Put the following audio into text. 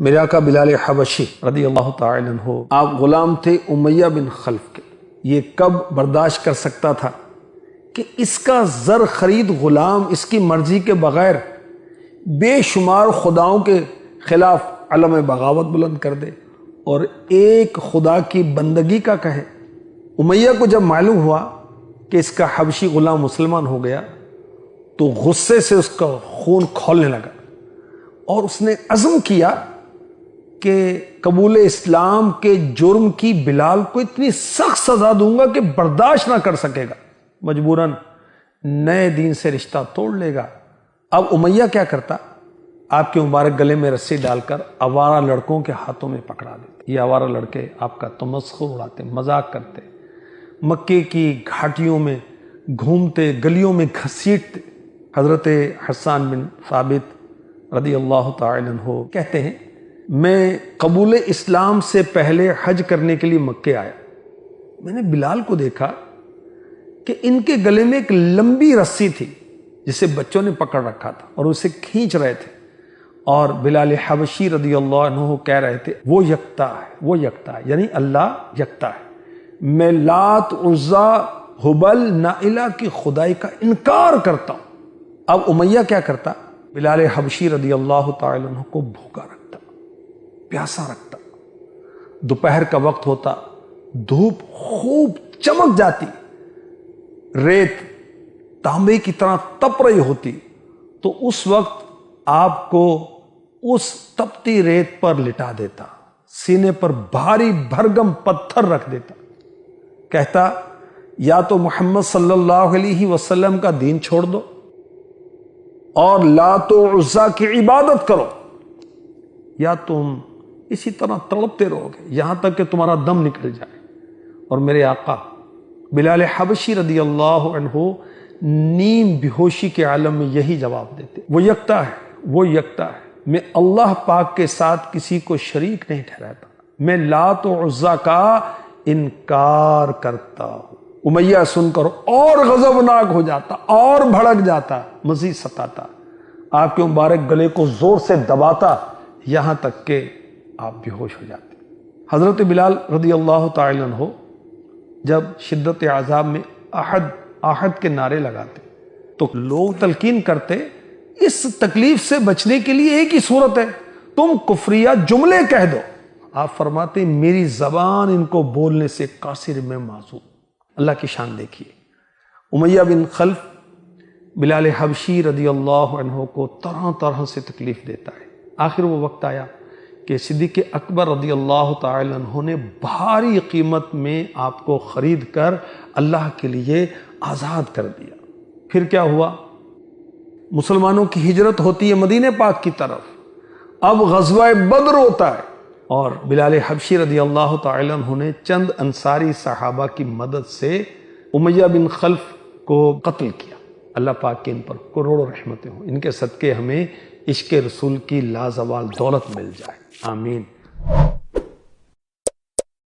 میرے آقا بلال حبشی رضی اللہ تعالی عنہ آپ غلام تھے امیہ بن خلف کے۔ یہ کب برداشت کر سکتا تھا کہ اس کا زر خرید غلام اس کی مرضی کے بغیر بے شمار خداؤں کے خلاف علم بغاوت بلند کر دے اور ایک خدا کی بندگی کا کہے۔ امیہ کو جب معلوم ہوا کہ اس کا حبشی غلام مسلمان ہو گیا تو غصے سے اس کا خون کھولنے لگا اور اس نے عزم کیا کہ قبول اسلام کے جرم کی بلال کو اتنی سخت سزا دوں گا کہ برداشت نہ کر سکے گا، مجبوراً نئے دین سے رشتہ توڑ لے گا۔ اب امیہ کیا کرتا؟ آپ کے مبارک گلے میں رسی ڈال کر آوارہ لڑکوں کے ہاتھوں میں پکڑا دیتے۔ یہ آوارہ لڑکے آپ کا تمسخر اڑاتے، مذاق کرتے، مکے کی گھاٹیوں میں گھومتے، گلیوں میں گھسیٹتے۔ حضرت حسان بن ثابت رضی اللہ تعالی عنہ کہتے ہیں، میں قبول اسلام سے پہلے حج کرنے کے لیے مکے آیا، میں نے بلال کو دیکھا کہ ان کے گلے میں ایک لمبی رسی تھی جسے بچوں نے پکڑ رکھا تھا اور اسے کھینچ رہے تھے، اور بلال حبشی رضی اللہ عنہ کہہ رہے تھے وہ یکتا ہے، وہ یکتا ہے، یعنی اللہ یکتا ہے، میں لات، عزا، ہبل، نائلہ کی خدائی کا انکار کرتا ہوں۔ اب امیہ کیا کرتا؟ بلال حبشی رضی اللہ تعالی عنہ کو بھوکا رکھتا، پیاسا رکھتا۔ دوپہر کا وقت ہوتا، دھوپ خوب چمک جاتی، ریت تانبے کی طرح تپ رہی ہوتی، تو اس وقت آپ کو اس تپتی ریت پر لٹا دیتا، سینے پر بھاری بھرگم پتھر رکھ دیتا، کہتا یا تو محمد صلی اللہ علیہ وسلم کا دین چھوڑ دو اور لات و عزا کی عبادت کرو، یا تم اسی طرح تڑپتے رہو گے یہاں تک کہ تمہارا دم نکل جائے۔ اور میرے آقا بلال حبشی رضی اللہ عنہ نیم بیہوشی کے عالم میں یہی جواب دیتے، وہ یکتا ہے، وہ یکتا ہے، میں اللہ پاک کے ساتھ کسی کو شریک نہیں ٹھہراتا، میں لات و عزا کا انکار کرتا ہوں۔ امیہ سن کر اور غضبناک ہو جاتا، اور بھڑک جاتا، مزید ستاتا، آپ کے مبارک گلے کو زور سے دباتا یہاں تک کہ آپ بے ہوش ہو جاتے۔ حضرت بلال رضی اللہ تعالی عنہ جب شدت عذاب میں احد احد کے نعرے لگاتے تو لوگ تلقین کرتے اس تکلیف سے بچنے کے لیے ایک ہی صورت ہے، تم کفریہ جملے کہہ دو۔ آپ فرماتے میری زبان ان کو بولنے سے قاصر میں معذور۔ اللہ کی شان دیکھیے، امیہ بن خلف بلال حبشی رضی اللہ عنہ کو طرح طرح سے تکلیف دیتا ہے۔ آخر وہ وقت آیا کہ صدیق اکبر رضی اللہ تعالی عنہ نے بھاری قیمت میں آپ کو خرید کر اللہ کے لیے آزاد کر دیا۔ پھر کیا ہوا؟ مسلمانوں کی ہجرت ہوتی ہے مدینہ پاک کی طرف، اب غزوہ بدر ہوتا ہے اور بلال حبشی رضی اللہ تعالی عنہ نے چند انصاری صحابہ کی مدد سے امیہ بن خلف کو قتل کیا۔ اللہ پاک کے ان پر کروڑوں رحمتیں ہوں، ان کے صدقے ہمیں عشق رسول کی لازوال دولت مل جائے، آمین۔